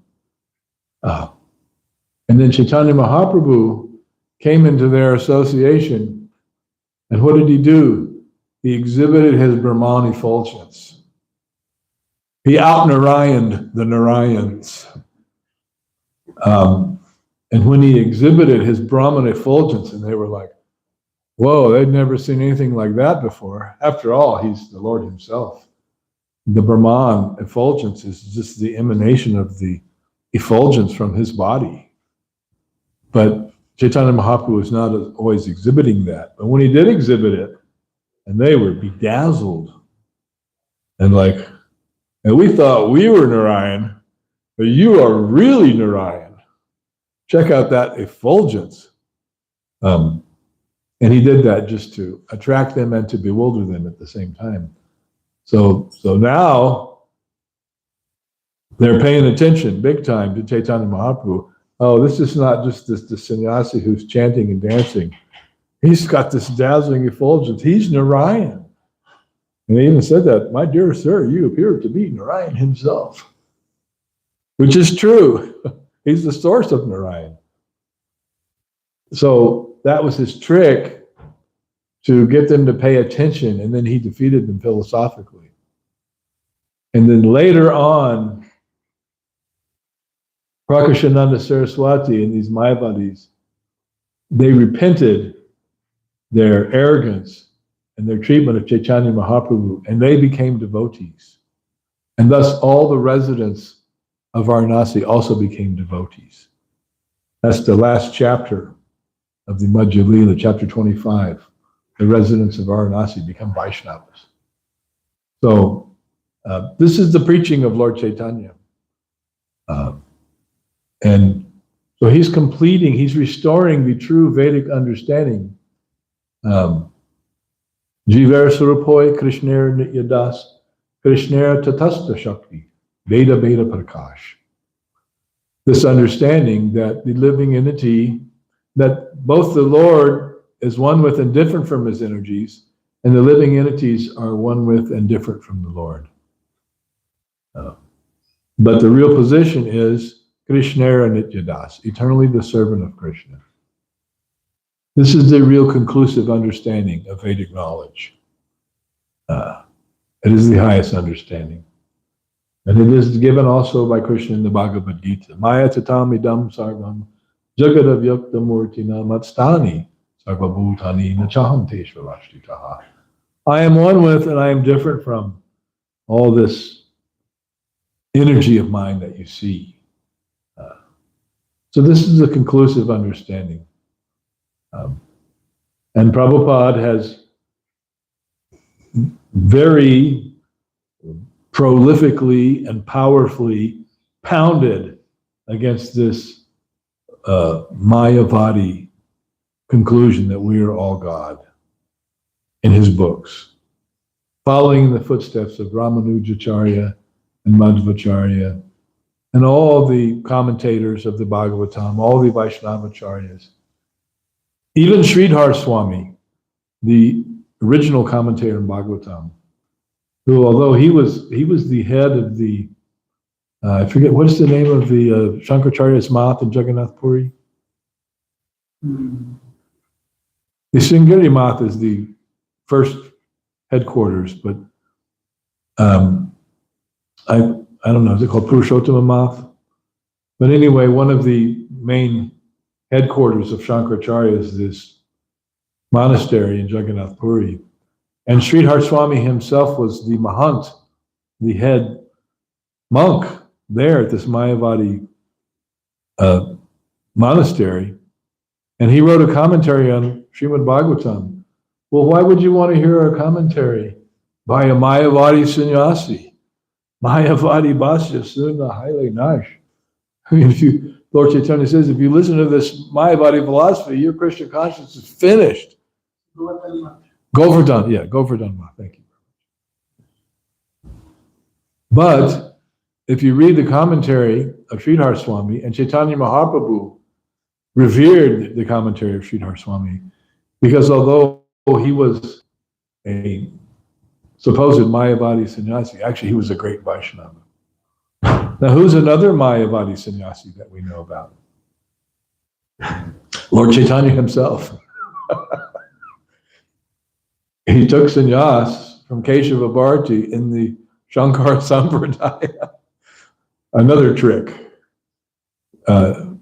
And then Chaitanya Mahaprabhu came into their association, and what did he do? He exhibited his Brahman effulgence. He out-Narayaned the Narayans. And when he exhibited his Brahman effulgence, and they were like, whoa, they'd never seen anything like that before. After all, he's the Lord himself. The Brahman effulgence is just the emanation of the effulgence from his body. But Chaitanya Mahaprabhu was not always exhibiting that. But when he did exhibit it, and they were bedazzled, and we thought we were Narayan, but you are really Narayan. Check out that effulgence. And he did that just to attract them and to bewilder them at the same time. So now they're paying attention big time to Chaitanya Mahaprabhu. Oh, this is not just the sannyasi who's chanting and dancing. He's got this dazzling effulgence. He's Narayan. And they even said that, my dear sir, you appear to be Narayan himself. Which is true. He's the source of Narayan. So that was his trick to get them to pay attention, and then he defeated them philosophically. And then later on, Prakashananda Saraswati and these Mayavadis, they repented their arrogance and their treatment of Chaitanya Mahaprabhu, and they became devotees. And thus all the residents of Varanasi also became devotees. That's the last chapter of the Madhya Lila, chapter 25. The residents of Varanasi become Vaishnavas. So this is the preaching of Lord Chaitanya. And so he's restoring the true Vedic understanding. Jivar Surupoi Krishnera Nityadas Krishnera Tatasta Shakti Veda Veda Prakash. This understanding that the living entity, that both the Lord is one with and different from his energies, and the living entities are one with and different from the Lord. But the real position is Krishnera Nityadas, eternally the servant of Krishna. This is the real conclusive understanding of Vedic knowledge. It is the highest understanding. And it is given also by Krishna in the Bhagavad Gita. Maya tatam idam sarvam jagadav yakta murtina matstani sarvabhutani nachaham teshvarashtitaha. I am one with and I am different from all this energy of mind that you see. So this is a conclusive understanding. And Prabhupada has very prolifically and powerfully pounded against this Mayavadi conclusion that we are all God in his books, following in the footsteps of Ramanujacharya and Madhvacharya and all the commentators of the Bhagavatam, all the Vaishnavacharyas. Even Sridhar Swami, the original commentator in Bhagavatam, who, although he was the head of the, I forget, what's the name of the Shankaracharya's Math in Jagannath Puri? The Sringeri Math is the first headquarters, but I don't know, is it called Purushottama Math? But anyway, one of the main headquarters of Shankaracharya is this monastery in Jagannath Puri. And Sridhar Swami himself was the Mahant, the head monk there at this Mayavadi monastery. And he wrote a commentary on Srimad Bhagavatam. Well, why would you want to hear a commentary by a Mayavadi sannyasi? Mayavadi Bhasya Suna Haile Nash. I mean, Lord Chaitanya says, if you listen to this Mayavadi philosophy, your Krishna consciousness is finished. Govardhan, yeah, Govardhan, thank you. But if you read the commentary of Sridhar Swami, and Chaitanya Mahaprabhu revered the commentary of Sridhar Swami, because although he was a supposed Mayavadi sannyasi, actually he was a great Vaishnava. Now who's another Mayavadi sannyasi that we know about? Lord Chaitanya himself. He took sannyas from Keshava Bharati in the Shankar Sampradaya. Another trick to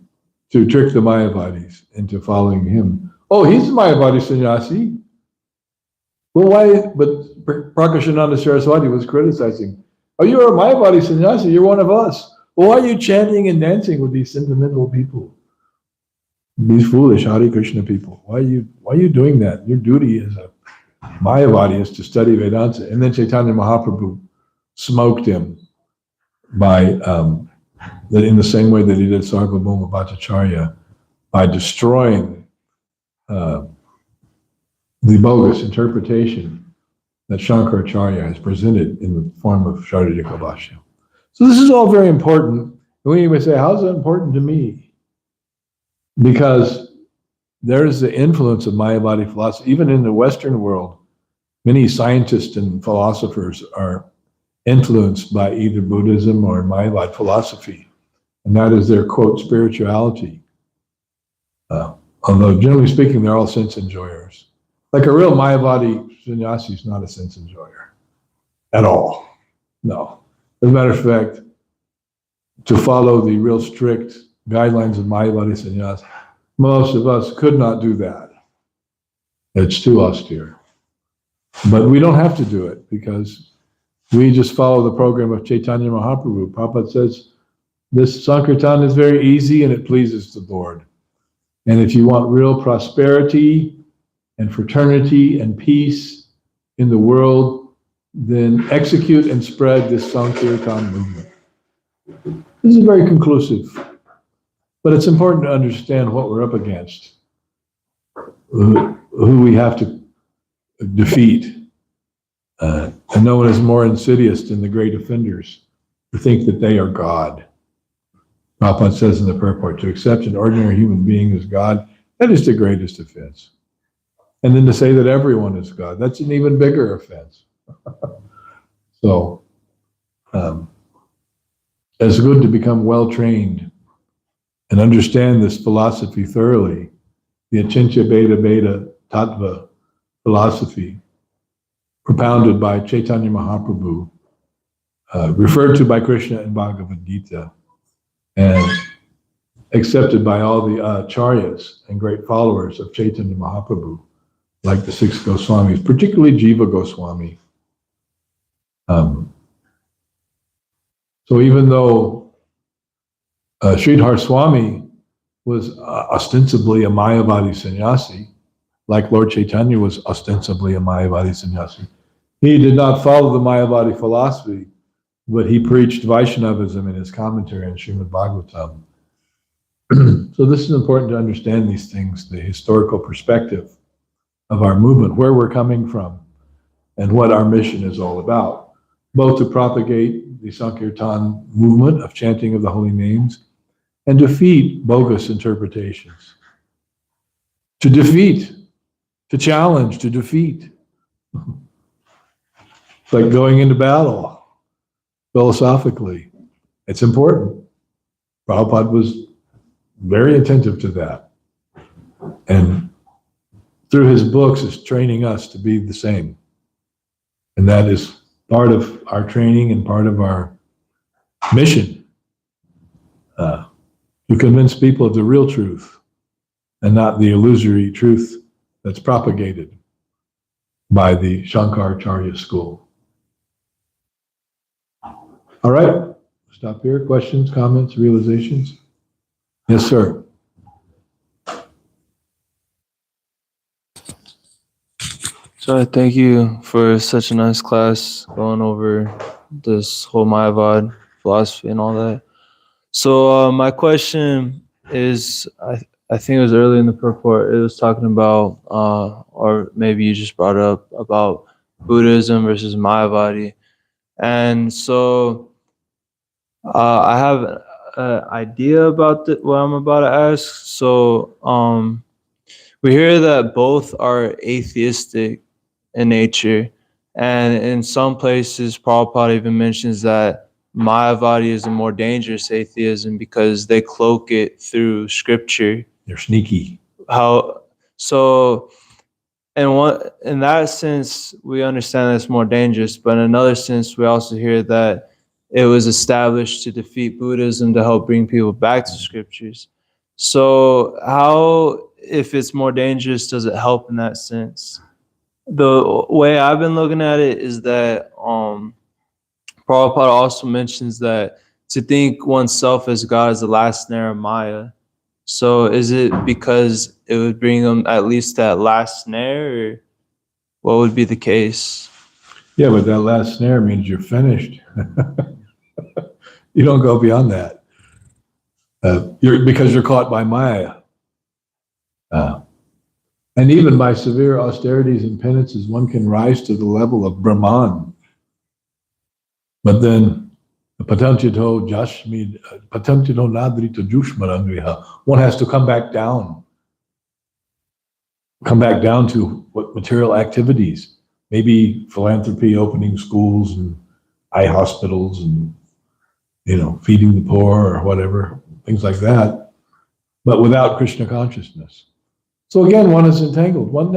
trick the Mayavadis into following him. Oh, he's a Mayavadi sannyasi. Well, why? But Prakashananda Saraswati was criticizing. Oh, you're a Mayavadi sannyasi. You're one of us. Well, why are you chanting and dancing with these sentimental people? These foolish Hare Krishna people. Why are you doing that? Your duty as a Mayavadi is to study Vedanta. And then Chaitanya Mahaprabhu smoked him by that in the same way that he did Sarvabhauma Bhattacharya, by destroying the bogus interpretation that Shankaracharya has presented in the form of Sharadika Bhashya. So this is all very important. And we may say, how's it important to me? Because there's the influence of Mayavadi philosophy. Even in the Western world, many scientists and philosophers are influenced by either Buddhism or Mayavadi philosophy. And that is their, quote, spirituality. Although generally speaking, they're all sense enjoyers. Like a real Mayavadi sannyasi is not a sense enjoyer at all. No. As a matter of fact, to follow the real strict guidelines of Mayavadi sannyas, most of us could not do that. It's too austere. But we don't have to do it because we just follow the program of Chaitanya Mahaprabhu. Prabhupada says, this Sankirtan is very easy and it pleases the Lord. And if you want real prosperity and fraternity and peace in the world, then execute and spread this Sankirtan movement. This is very conclusive, but it's important to understand what we're up against, who we have to defeat. And no one is more insidious than the great offenders who think that they are God. Prabhupada says in the purport, to accept an ordinary human being as God, that is the greatest offense. And then to say that everyone is God, that's an even bigger offense. So, it's good to become well-trained and understand this philosophy thoroughly, the Achintya Bheda Bheda Tattva philosophy, propounded by Chaitanya Mahaprabhu, referred to by Krishna in Bhagavad Gita, and accepted by all the acharyas and great followers of Chaitanya Mahaprabhu, like the 6 Goswamis, particularly Jiva Goswami. So even though Sridhar Swami was ostensibly a Mayavadi sannyasi, like Lord Chaitanya was ostensibly a Mayavadi sannyasi, he did not follow the Mayavadi philosophy, but he preached Vaishnavism in his commentary on Srimad Bhagavatam. So this is important to understand these things, the historical perspective of our movement, where we're coming from, and what our mission is all about, both to propagate the Sankirtan movement of chanting of the holy names and defeat bogus interpretations. To defeat, to challenge, to defeat. It's like going into battle, philosophically. It's important. Prabhupada was very attentive to that. And through his books is training us to be the same. And that is part of our training and part of our mission, to convince people of the real truth and not the illusory truth that's propagated by the Shankaracharya school. All right, stop here. Questions, comments, realizations? Yes, sir. So I thank you for such a nice class going over this whole Mayavad philosophy and all that. So my question is, I think it was early in the purport. It was talking about, or maybe you just brought up about Buddhism versus Mayavadi, and so I have an idea about what I'm about to ask. So we hear that both are atheistic in nature, and in some places, Prabhupada even mentions that Mayavadi is a more dangerous atheism because they cloak it through scripture. They're sneaky. How so? In that sense, we understand that it's more dangerous, but in another sense, we also hear that it was established to defeat Buddhism to help bring people back to scriptures. So, how, if it's more dangerous, does it help in that sense? The way I've been looking at it is that Prabhupada also mentions that to think oneself as God is the last snare of Maya. So is it because it would bring them at least that last snare, or what would be the case? Yeah, but that last snare means you're finished. You don't go beyond that. Because you're caught by Maya. And even by severe austerities and penances, one can rise to the level of Brahman. But then, Patantito Nadrita Jushmarangriha, one has to come back down. Come back down to what material activities, maybe philanthropy, opening schools and eye hospitals and, feeding the poor or whatever, things like that, but without Krishna consciousness. So again, one is entangled. One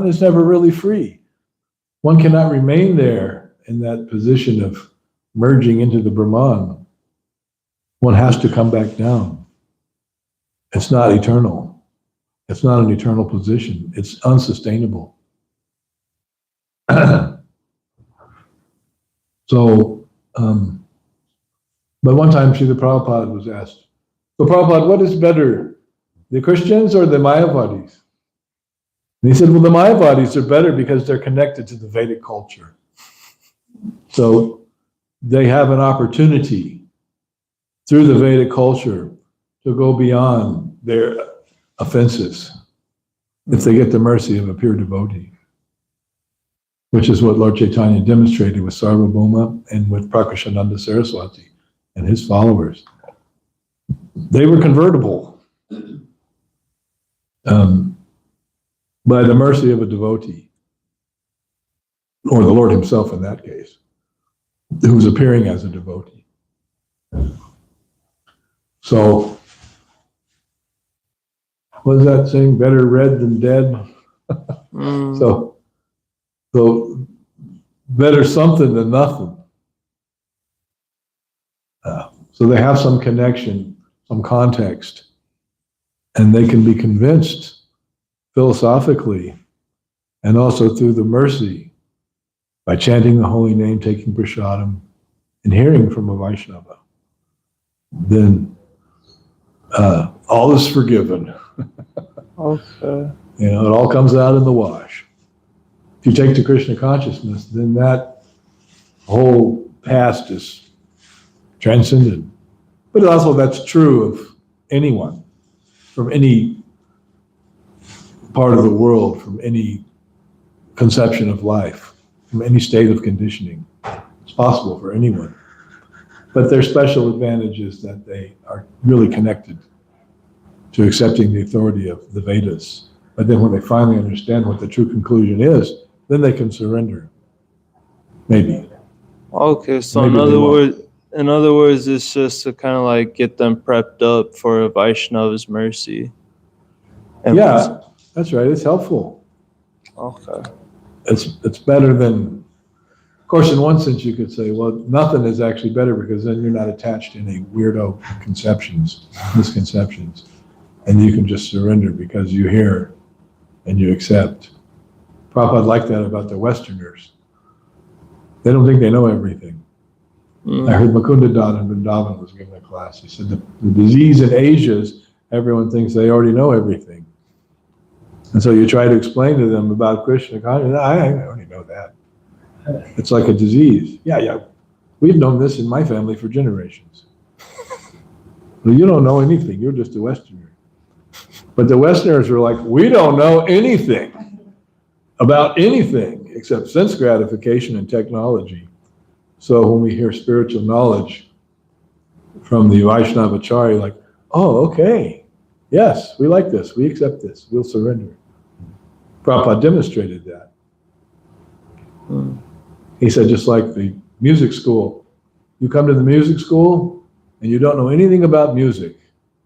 is never really free. One cannot remain there in that position of merging into the Brahman. One has to come back down. It's not eternal. It's not an eternal position. It's unsustainable. So, but one time Srila Prabhupada was asked, so Prabhupada, what is better, the Christians or the Mayavadis? And he said, well, the Mayavadis are better because they're connected to the Vedic culture. So they have an opportunity through the Vedic culture to go beyond their offenses if they get the mercy of a pure devotee, which is what Lord Chaitanya demonstrated with Sarvabhauma and with Prakashananda Saraswati and his followers. They were convertible by the mercy of a devotee, or the Lord himself in that case, who was appearing as a devotee. So, what is that saying? Better red than dead. So better something than nothing. So they have some connection, some context, and they can be convinced philosophically and also through the mercy by chanting the holy name, taking prasadam, and hearing from a Vaishnava. Then all is forgiven. Okay. It all comes out in the wash. If you take to Krishna consciousness, then that whole past is transcended. But also that's true of anyone, from any part of the world, from any conception of life, from any state of conditioning. It's possible for anyone. But their special advantage is that they are really connected to accepting the authority of the Vedas. But then when they finally understand what the true conclusion is, then they can surrender. Maybe. Okay, so Maybe in other words, it's just to kind of like get them prepped up for a Vaishnava's mercy. And Yeah, that's right. It's helpful. Okay. It's better than, of course, in one sense you could say, well, nothing is actually better because then you're not attached to any weirdo misconceptions. And you can just surrender because you hear and you accept. Prabhupada liked that about the Westerners. They don't think they know everything. I heard Mukunda Dada in Vrindavan was giving a class. He said the disease in Asia is everyone thinks they already know everything. And so you try to explain to them about Krishna consciousness. I already know that. It's like a disease. Yeah. We've known this in my family for generations. Well, you don't know anything. You're just a Westerner. But the Westerners were like, we don't know anything about anything except sense gratification and technology. So when we hear spiritual knowledge from the Vaishnavacharya, like, oh, okay, yes, we like this, we accept this, we'll surrender. Prabhupada demonstrated that. He said, just like the music school, you come to the music school and you don't know anything about music.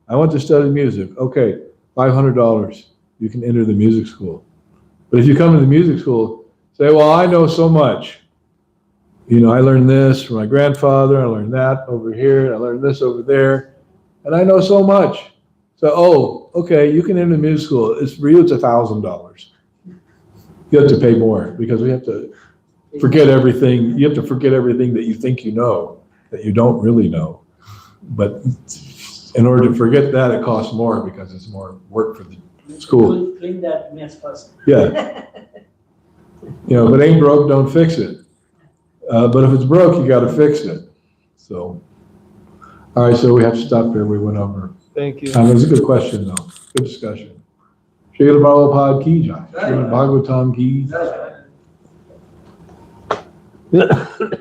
I want to study music. Okay, $500, you can enter the music school. But if you come to the music school, say, well, I know so much. You know, I learned this from my grandfather, I learned that over here, I learned this over there, and I know so much. So, oh, okay, you can enter the music school. It's for you, it's $1,000. You have to pay more because we have to forget everything. You have to forget everything that you think you know, that you don't really know. But in order to forget that, it costs more because it's more work for the school. Clean that mess first. Yeah. You know, if it ain't broke, don't fix it. But if it's broke, you got to fix it. So, all right, so we have to stop there. We went over. Thank you. It was a good question, though. Good discussion. Srila Prabhupada ki jai. Srimad Bhagavatam ki jai.